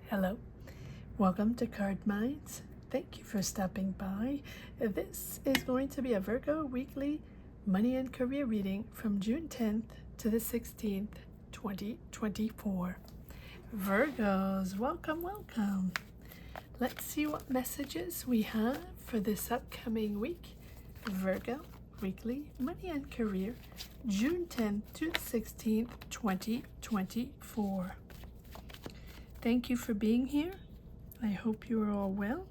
Hello, welcome to Card Minds. Thank you for stopping by. This is going to be a Virgo weekly money and career reading from June 10th to the 16th, 2024. Virgos, welcome, welcome. Let's see what messages we have for this upcoming week. Virgo weekly money and career, June 10th to the 16th, 2024. Thank you for being here. I hope you are all well.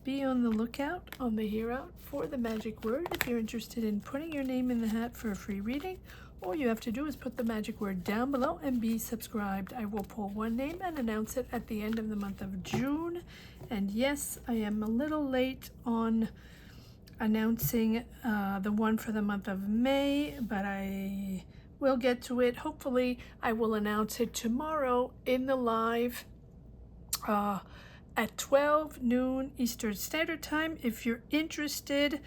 Be on the lookout on the Hear Out for the magic word if you're interested in putting your name in the hat for a free reading. All you have to do is put the magic word down below and be subscribed. I will pull one name and announce it at the end of the month of June. And yes, I am a little late on announcing the one for the month of May, but we'll get to it. Hopefully, I will announce it tomorrow in the live at 12 noon Eastern Standard Time. If you're interested,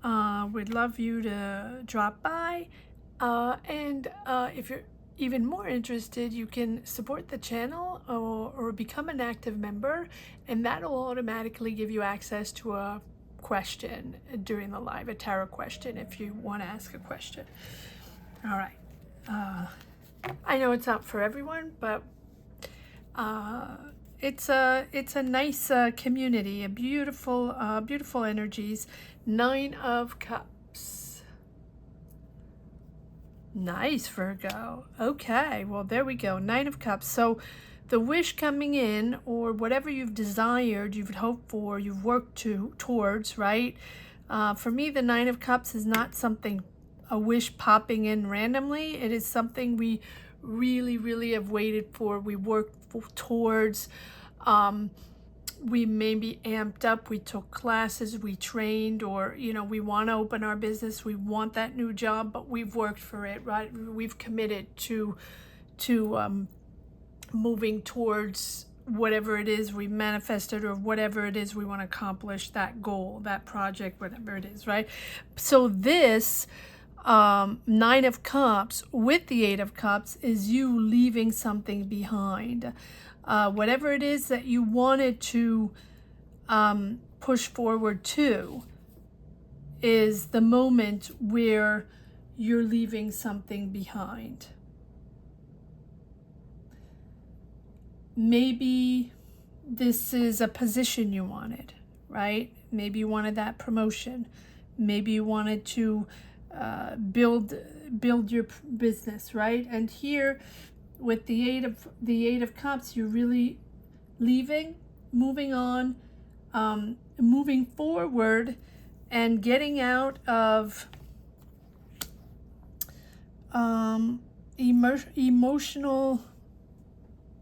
we'd love you to drop by. And if you're even more interested, you can support the channel or become an active member, and that'll automatically give you access to a question during the live, a tarot question if you want to ask a question. All right. I know it's not for everyone, but it's a nice community, a beautiful energies. 9 of Cups. Nice, Virgo. Okay, well, there we go. 9 of Cups. So the wish coming in, or whatever you've desired, you've hoped for, you've worked towards, right? For me, the 9 of Cups is not something, a wish popping in randomly. It is something we really have waited for. We worked towards. We maybe amped up. We took classes. We trained, or we want to open our business. We want that new job, but we've worked for it, right? We've committed to moving towards whatever it is we manifested, or whatever it is we want to accomplish, that goal, that project, whatever it is, right? So this 9 of Cups with the 8 of Cups is you leaving something behind. Whatever it is that you wanted to push forward to is the moment where you're leaving something behind. Maybe this is a position you wanted, right? Maybe you wanted that promotion. Maybe you wanted to build your business, right? And here with the 8 of Cups, you're really leaving, moving on, moving forward, and getting out of emotional,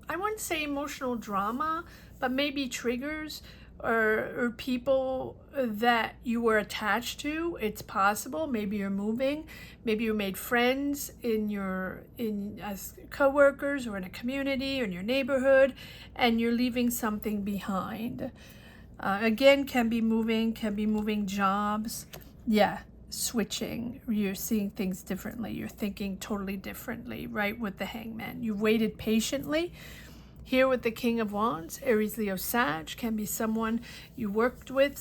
I wouldn't say emotional drama, but maybe triggers or people that you were attached to. It's possible. Maybe you're moving. Maybe you made friends as coworkers, or in a community, or in your neighborhood, and you're leaving something behind. Again, can be moving jobs. Yeah, switching. You're seeing things differently. You're thinking totally differently, right? With the Hangman, you waited patiently. Here with the King of Wands, Aries, Leo, Sag, can be someone you worked with,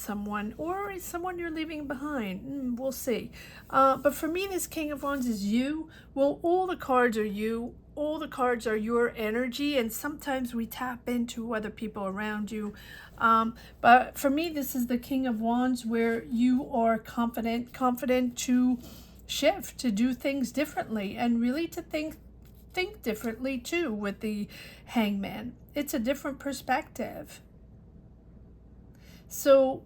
or someone you're leaving behind. We'll see. But for me, this King of Wands is you. Well, all the cards are you. All the cards are your energy, and sometimes we tap into other people around you. But for me, this is the King of Wands, where you are confident to shift, to do things differently, and really to think differently too. With the Hangman, it's a different perspective. So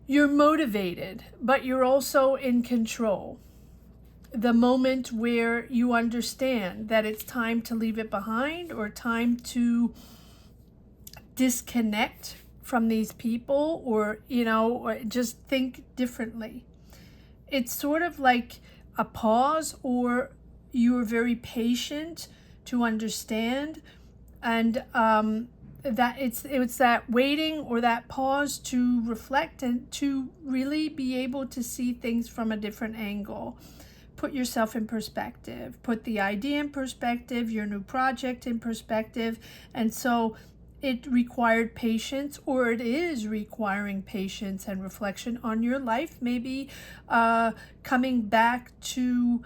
you're motivated, but you're also in control. The moment where you understand that it's time to leave it behind, or time to disconnect from these people, or or just think differently. It's sort of like a pause, or you're very patient to understand, and that it's that waiting, or that pause to reflect, and to really be able to see things from a different angle. put yourself in perspective, put the idea in perspective, your new project in perspective. And so it required patience, or it is requiring patience and reflection on your life. Maybe coming back to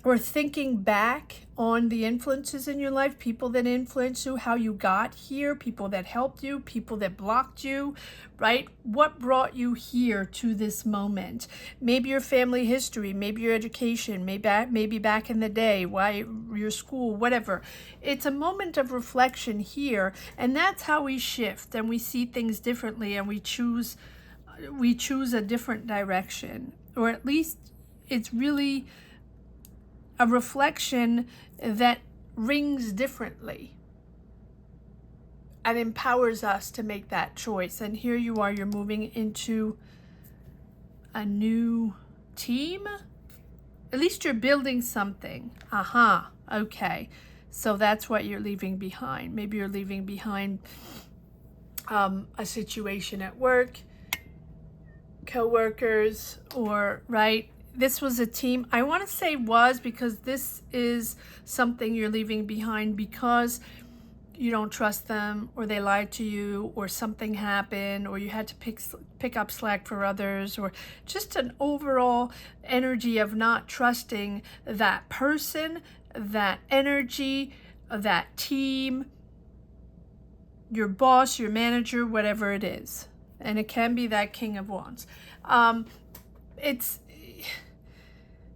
or thinking back on the influences in your life, people that influenced you, how you got here, people that helped you, people that blocked you, right? What brought you here to this moment? Maybe your family history, maybe your education, maybe back in the day, why your school, whatever. It's a moment of reflection here, and that's how we shift and we see things differently, and we choose a different direction, or at least it's really a reflection that rings differently and empowers us to make that choice. And here you are, you're moving into a new team. At least you're building something. Okay. So that's what you're leaving behind. Maybe you're leaving behind a situation at work, co-workers, or right. This was a team. I want to say was, because this is something you're leaving behind because you don't trust them, or they lied to you, or something happened, or you had to pick up slack for others, or just an overall energy of not trusting that person, that energy, that team, your boss, your manager, whatever it is. And it can be that King of Wands. It's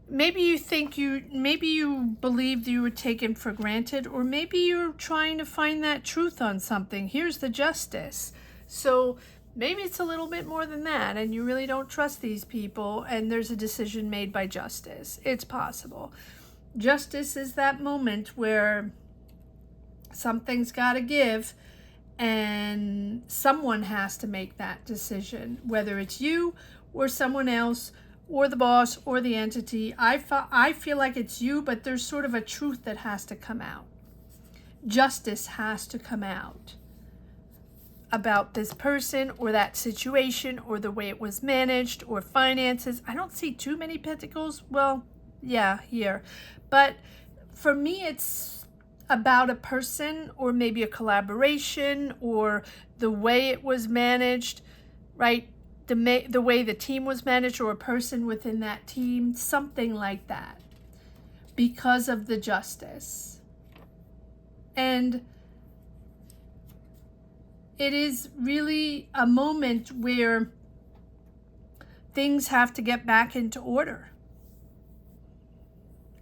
maybe you believed you were taken for granted, or maybe you're trying to find that truth on something. Here's the Justice. So maybe it's a little bit more than that, and you really don't trust these people, and there's a decision made by Justice. It's possible. Justice is that moment where something's got to give, and someone has to make that decision, whether it's you or someone else, or the boss, or the entity. I feel like it's you, but there's sort of a truth that has to come out. Justice has to come out about this person, or that situation, or the way it was managed, or finances. I don't see too many pentacles. Well, yeah, here. But for me, it's about a person, or maybe a collaboration, or the way it was managed, right? The way the team was managed, or a person within that team, something like that, because of the Justice. And it is really a moment where things have to get back into order.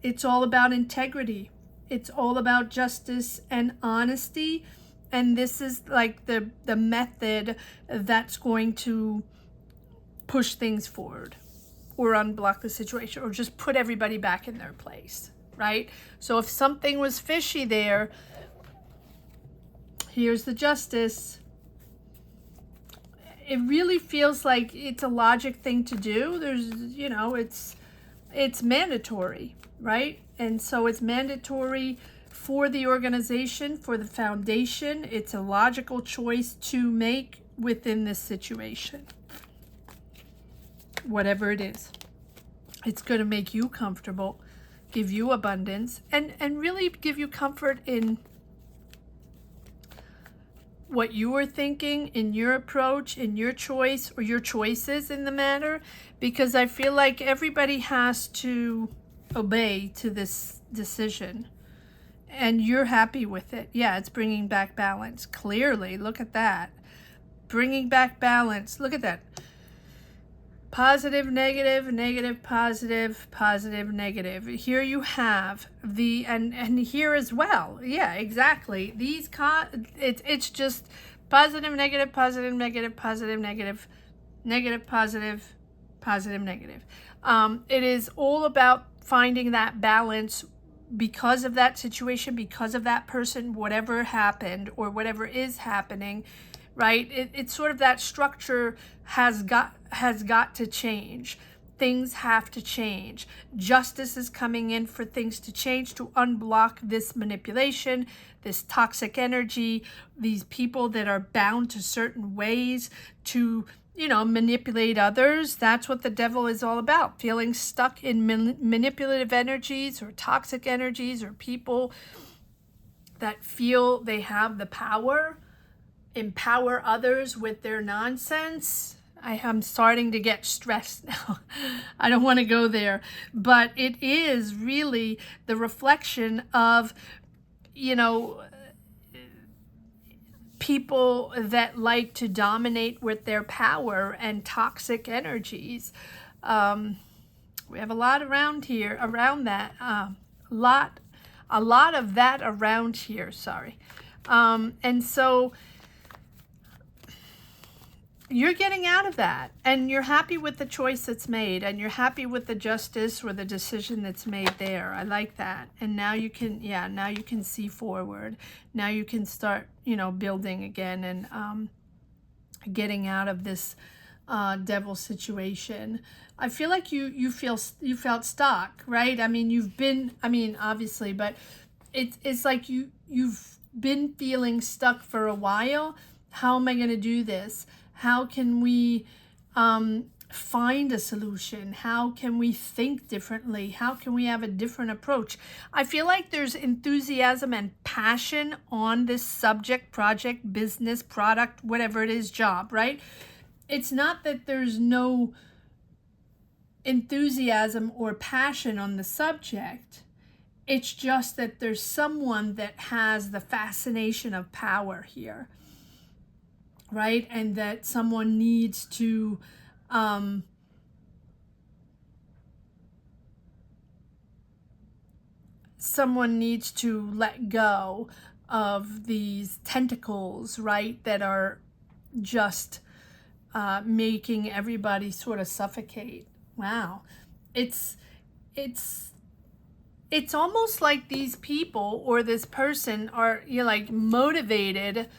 It's all about integrity. It's all about justice and honesty. And this is like the method that's going to push things forward, or unblock the situation, or just put everybody back in their place, right? So if something was fishy there, here's the Justice. It really feels like it's a logic thing to do. There's, it's mandatory, right? And so it's mandatory for the organization, for the foundation. It's a logical choice to make within this situation. Whatever it is, it's going to make you comfortable, give you abundance, and really give you comfort in what you are thinking, in your approach, in your choice, or your choices in the matter, because I feel like everybody has to obey to this decision, and you're happy with it. Yeah, it's bringing back balance. Clearly, look at that. Bringing back balance. Look at that. Positive, negative, negative, positive, positive, negative. Here you have the, and here as well. Yeah, exactly. These, it's just positive, negative, positive, negative, positive, negative, negative, positive, positive, negative. It is all about finding that balance because of that situation, because of that person, whatever happened or whatever is happening, right? It's sort of that structure has got to change. Things have to change. Justice is coming in for things to change, to unblock this manipulation, this toxic energy, these people that are bound to certain ways, to manipulate others. That's what the devil is all about. Feeling stuck in manipulative energies or toxic energies, or people that feel they have the power, empower others with their nonsense. I am starting to get stressed now. I don't want to go there, but it is really the reflection of, people that like to dominate with their power and toxic energies. We have a lot around here, around that, a lot of that around here, sorry. And so you're getting out of that, and you're happy with the choice that's made, and you're happy with the justice or the decision that's made there. I like that. And now you can, now you can see forward. Now you can start, building again, and getting out of this devil situation. I feel like you felt stuck, right? I mean, you've been, obviously, but it's like you've been feeling stuck for a while. How am I going to do this? How can we find a solution? How can we think differently? How can we have a different approach? I feel like there's enthusiasm and passion on this subject, project, business, product, whatever it is, job, right? It's not that there's no enthusiasm or passion on the subject. It's just that there's someone that has the fascination of power here, right? And that someone needs to let go of these tentacles, right, that are just making everybody sort of suffocate. Wow. It's almost like these people or this person are, like, motivated.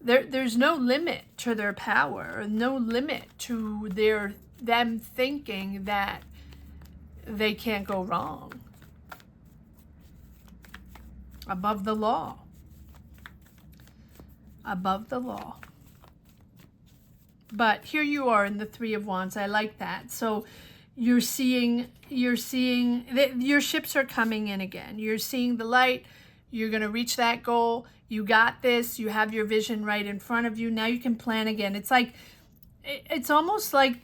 There's no limit to their power, no limit to them thinking that they can't go wrong. Above the law. Above the law. But here you are in the Three of Wands. I like that. So you're seeing that your ships are coming in again. You're seeing the light. You're going to reach that goal. You got this. You have your vision right in front of you. Now you can plan again. It's like, it's almost like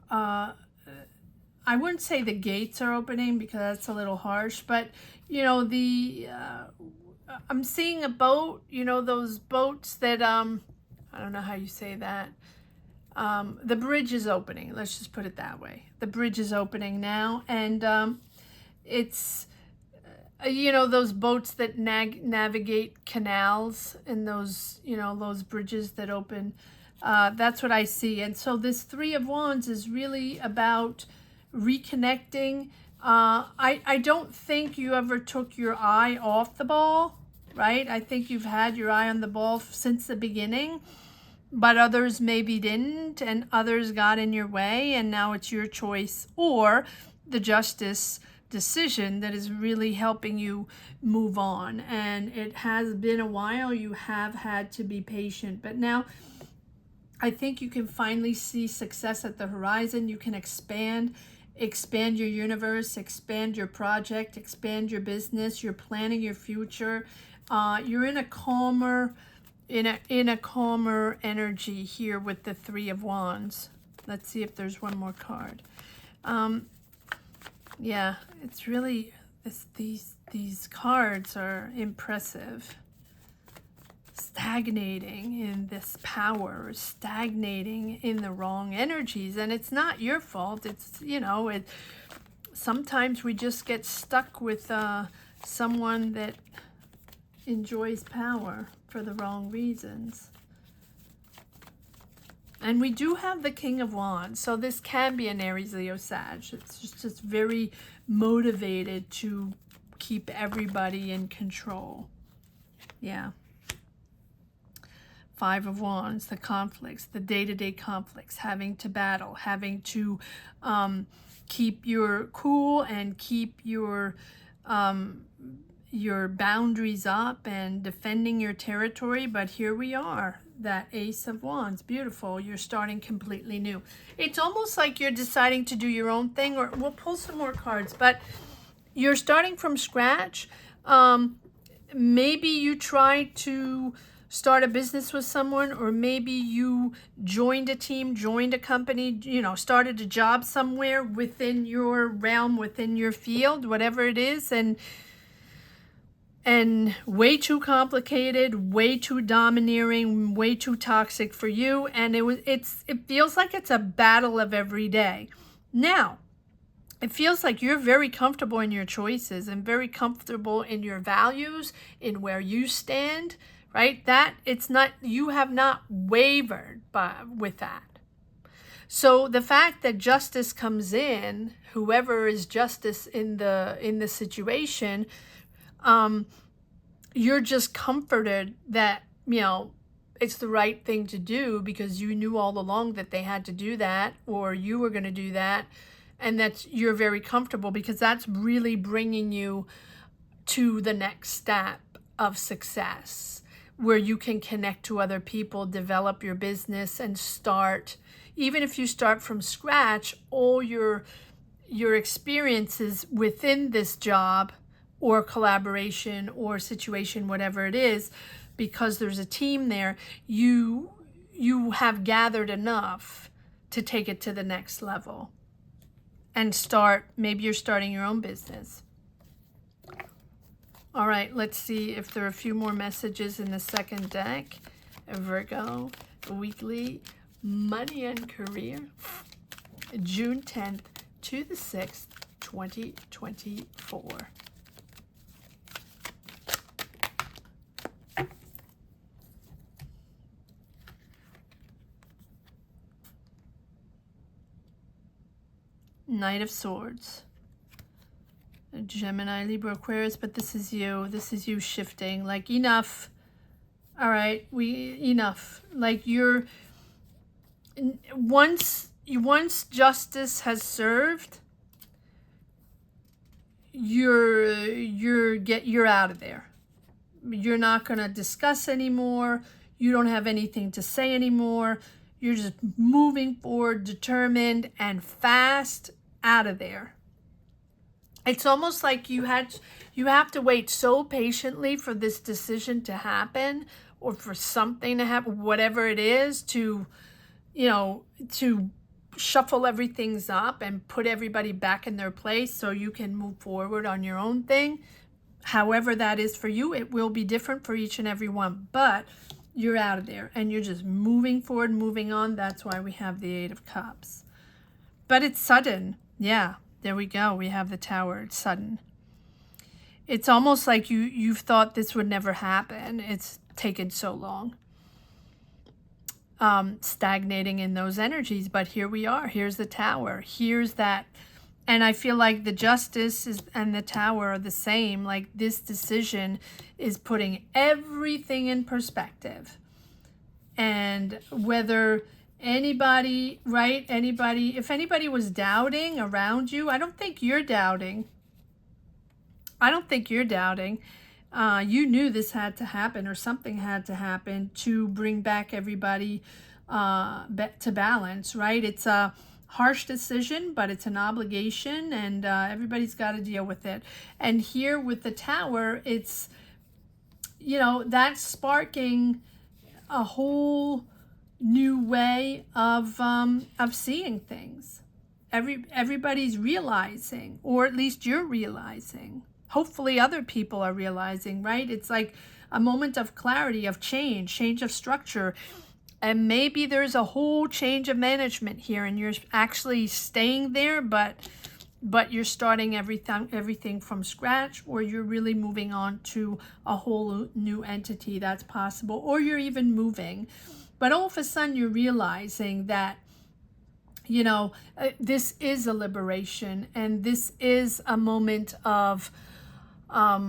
I wouldn't say the gates are opening because that's a little harsh, but I'm seeing a boat, those boats that, I don't know how you say that. The bridge is opening. Let's just put it that way. The bridge is opening now, and it's, those boats that navigate canals, and those, those bridges that open. That's what I see. And so this Three of Wands is really about reconnecting. I don't think you ever took your eye off the ball, right? I think you've had your eye on the ball since the beginning. But others maybe didn't, and others got in your way, and now it's your choice or the justice decision that is really helping you move on. And it has been a while. You have had to be patient, but now I think you can finally see success at the horizon. You can expand your universe, expand your project, expand your business. You're planning your future. You're in a calmer energy here with the Three of Wands. Let's see if there's one more card. Yeah, it's really, these cards are impressive. Stagnating in this power, stagnating in the wrong energies, and it's not your fault. It's, sometimes we just get stuck with someone that enjoys power for the wrong reasons. And we do have the King of Wands, so this can be an Aries, Leo, Sag. It's just very motivated to keep everybody in control. Yeah. Five of Wands, the conflicts, the day-to-day conflicts, having to battle, having to keep your cool and keep your boundaries up and defending your territory. But here we are. that Ace of Wands. Beautiful. You're starting completely new. It's almost like you're deciding to do your own thing, or we'll pull some more cards, but you're starting from scratch. Maybe you tried to start a business with someone, or maybe you joined a team, joined a company, started a job somewhere within your realm, within your field, whatever it is, and way too complicated, way too domineering, way too toxic for you, and it feels like it's a battle of every day. Now, it feels like you're very comfortable in your choices and very comfortable in your values, in where you stand, right? That it's not, you have not wavered with that. So the fact that justice comes in, whoever is justice in the situation, you're just comforted that, it's the right thing to do, because you knew all along that they had to do that, or you were going to do that. And you're very comfortable, because that's really bringing you to the next step of success, where you can connect to other people, develop your business, and start, even if you start from scratch, all your experiences within this job or collaboration or situation, whatever it is, because there's a team there, you have gathered enough to take it to the next level. And maybe you're starting your own business. All right, let's see if there are a few more messages in the second deck. Virgo, weekly, money and career, June 10th to the 6th, 2024. Knight of Swords, Gemini, Libra, Aquarius, but this is you shifting, like, enough. All right, enough. Like, once justice has served, you're out of there. You're not going to discuss anymore. You don't have anything to say anymore. You're just moving forward, determined and fast, out of there. It's almost like you have to wait so patiently for this decision to happen, or for something to happen, whatever it is, to shuffle everything up and put everybody back in their place so you can move forward on your own thing. However that is for you, it will be different for each and every one, but you're out of there and you're just moving forward, moving on. That's why we have the Eight of Cups. But it's sudden. Yeah, there we go. We have the Tower. It's sudden. It's almost like you've thought this would never happen. It's taken so long. Stagnating in those energies, but here we are. Here's the Tower. Here's that. And I feel like the Justice and the Tower are the same. Like, this decision is putting everything in perspective. And whether anybody, if anybody was doubting around you, I don't think you're doubting. You knew this had to happen, or something had to happen to bring back everybody to balance, right? It's a harsh decision, but it's an obligation, and everybody's got to deal with it. And here with the Tower, it's, that's sparking a whole new way of seeing things. Everybody's realizing, or at least you're realizing. Hopefully other people are realizing, right? It's like a moment of clarity, of change of structure. And maybe there's a whole change of management here, and you're actually staying there, but you're starting everything from scratch, or you're really moving on to a whole new entity. That's possible. Or you're even moving. But all of a sudden you're realizing that, this is a liberation, and this is a moment of a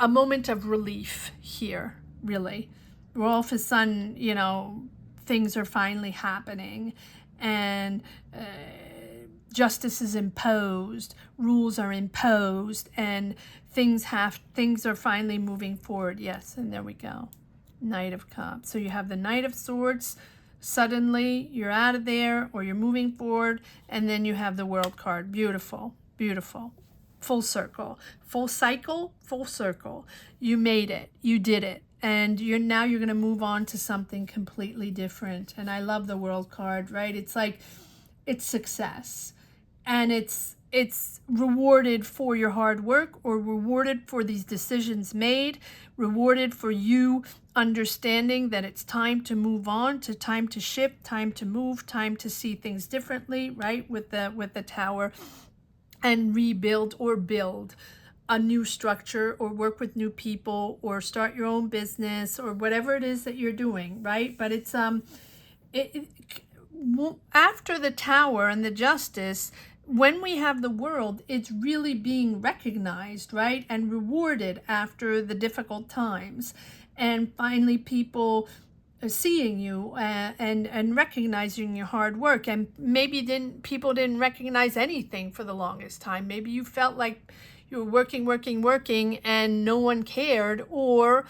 moment of relief here, really. Where all of a sudden, things are finally happening, and justice is imposed, rules are imposed, and things are finally moving forward. Yes, and there we go. Knight of Cups. So you have the Knight of Swords. Suddenly you're out of there, or you're moving forward, and then you have the World card. Beautiful, beautiful. Full circle, full cycle, full circle. You made it, you did it, and now you're going to move on to something completely different. And I love the World card, right? It's like, it's success, and it's rewarded for your hard work, or rewarded for these decisions made, rewarded for you understanding that it's time to move on, time to shift, time to move, time to see things differently, right? With the Tower, and rebuild or build a new structure, or work with new people, or start your own business, or whatever it is that you're doing, right? But it's after the Tower and the Justice, when we have the World, it's really being recognized, right? And rewarded after the difficult times. And finally people seeing you and recognizing your hard work. And maybe people didn't recognize anything for the longest time. Maybe you felt like you were working, and no one cared, or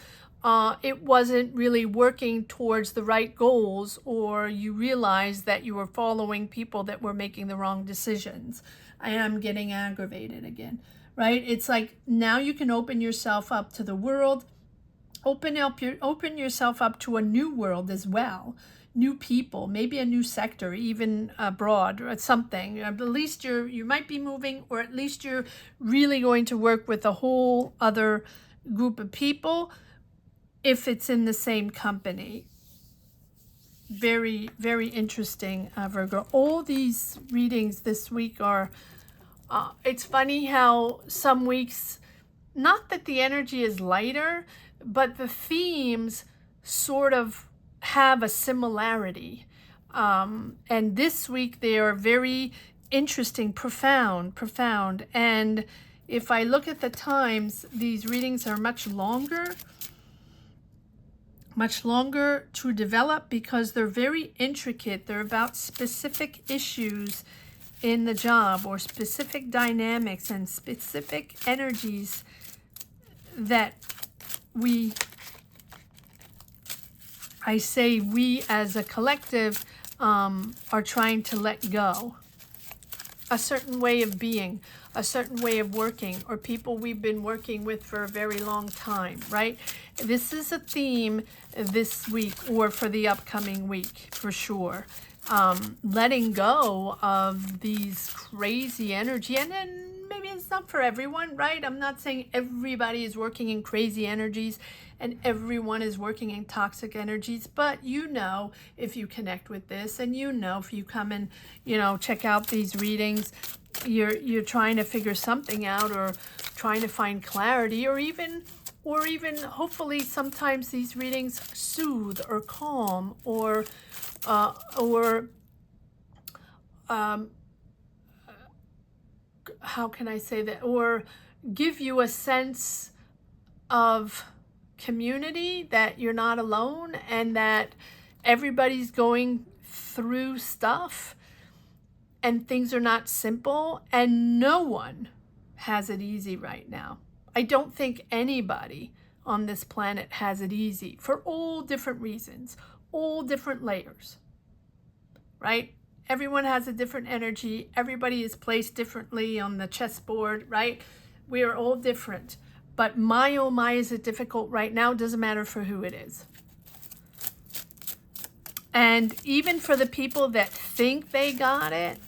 it wasn't really working towards the right goals, or you realized that you were following people that were making the wrong decisions. I am getting aggravated again, right? It's like, now you can open yourself up to the world. Open yourself up to a new world as well. New people, maybe a new sector, even abroad, or something. At least you might be moving, or at least you're really going to work with a whole other group of people, if it's in the same company. Very, very interesting, Virgo. All these readings this week are, it's funny how some weeks, not that the energy is lighter, but the themes sort of have a similarity. And this week they are very interesting, profound. And if I look at the times, these readings are much longer to develop, because they're very intricate. They're about specific issues in the job, or specific dynamics and specific energies that we as a collective are trying to let go. A certain way of being, a certain way of working, or people we've been working with for a very long time, right? This is a theme this week, or for the upcoming week, for sure. Letting go of these crazy energy, and then maybe it's not for everyone, right? I'm not saying everybody is working in crazy energies and everyone is working in toxic energies, but you know, if you connect with this, and you know, if you come and, check out these readings, you're trying to figure something out, or trying to find clarity, or even hopefully sometimes these readings soothe or calm, or how can I say that, or give you a sense of community, that you're not alone, and that everybody's going through stuff, and things are not simple, and no one has it easy right now. I don't think anybody on this planet has it easy, for all different reasons, all different layers, right? Everyone has a different energy. Everybody is placed differently on the chessboard, right? We are all different. But my, oh my, is it difficult right now? Doesn't matter for who it is. And even for the people that think they got it,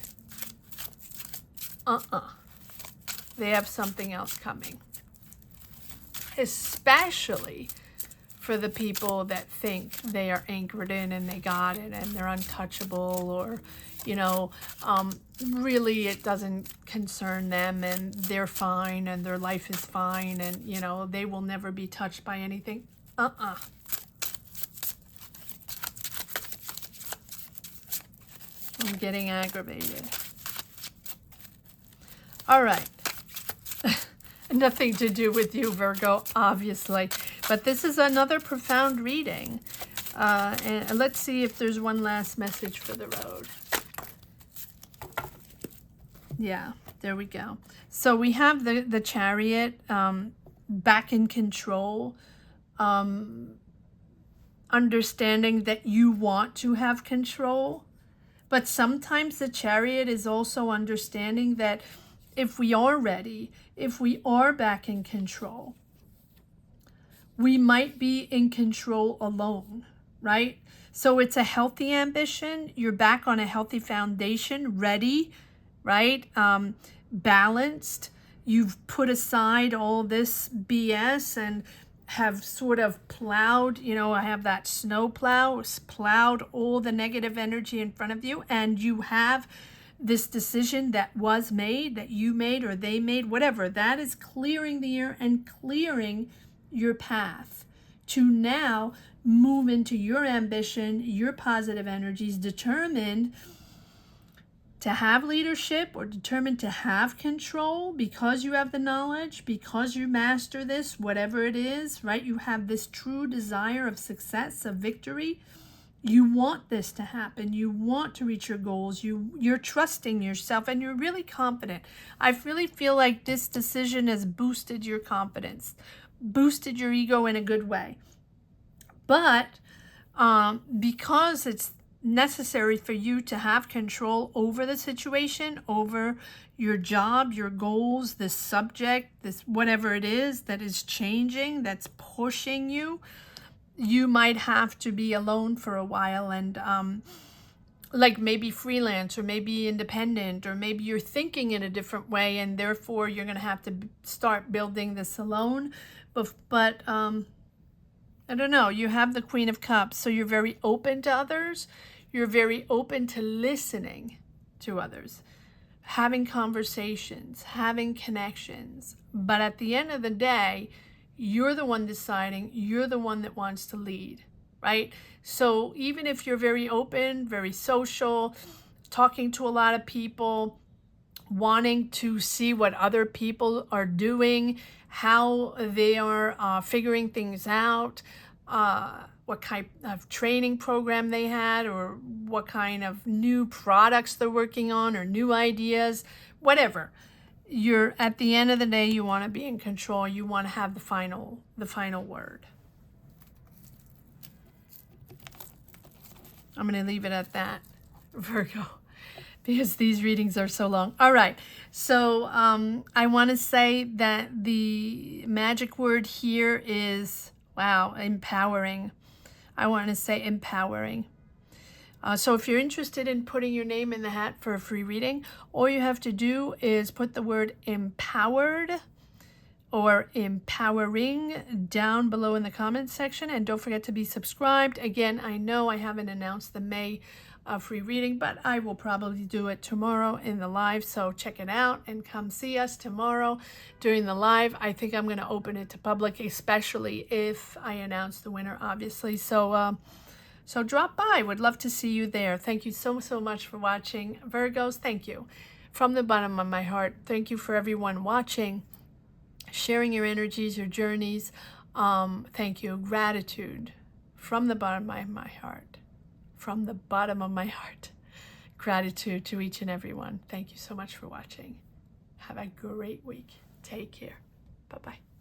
they have something else coming. Especially for the people that think they are anchored in and they got it and they're untouchable, or, really it doesn't concern them and they're fine and their life is fine and, they will never be touched by anything. I'm getting aggravated. All right. Nothing to do with you, Virgo, obviously. But this is another profound reading. And let's see if there's one last message for the road. Yeah, there we go. So we have the Chariot, back in control. understanding that you want to have control. But sometimes the Chariot is also understanding that if we are ready, if we are back in control, we might be in control alone, right? So it's a healthy ambition. You're back on a healthy foundation, ready, right? Balanced. You've put aside all this BS and have sort of plowed, I have that snow plow, plowed all the negative energy in front of you, and you have this decision that was made, that you made or they made, whatever. That is clearing the air and clearing your path to now move into your ambition, your positive energies, determined to have leadership or determined to have control because you have the knowledge, because you master this, whatever it is, right? You have this true desire of success, of victory. You want this to happen. You want to reach your goals. You're trusting yourself and you're really confident. I really feel like this decision has boosted your confidence, boosted your ego in a good way. But because it's necessary for you to have control over the situation, over your job, your goals, this subject, this whatever it is that is changing, that's pushing you, you might have to be alone for a while and like maybe freelance or maybe independent, or maybe you're thinking in a different way and therefore you're going to have to start building this alone. But I don't know, you have the Queen of Cups, so you're very open to others. You're very open to listening to others, having conversations, having connections. But at the end of the day, you're the one deciding, you're the one that wants to lead, right? So even if you're very open, very social, talking to a lot of people, wanting to see what other people are doing, how they are figuring things out, what kind of training program they had, or what kind of new products they're working on, or new ideas, whatever. You're at the end of the day, you want to be in control. You want to have the final word. I'm going to leave it at that, Virgo, because these readings are so long. All right. So I want to say that the magic word here is, wow, empowering. I want to say empowering. So if you're interested in putting your name in the hat for a free reading, all you have to do is put the word empowered or empowering down below in the comments section. And don't forget to be subscribed. Again, I know I haven't announced the May free reading, but I will probably do it tomorrow in the live. So check it out and come see us tomorrow during the live. I think I'm going to open it to public, especially if I announce the winner, obviously. So drop by. Would love to see you there. Thank you so much for watching, Virgos. Thank you from the bottom of my heart. Thank you for everyone watching, sharing your energies, your journeys. Thank you. Gratitude from the bottom of my heart. From the bottom of my heart. Gratitude to each and every one. Thank you so much for watching. Have a great week. Take care. Bye-bye.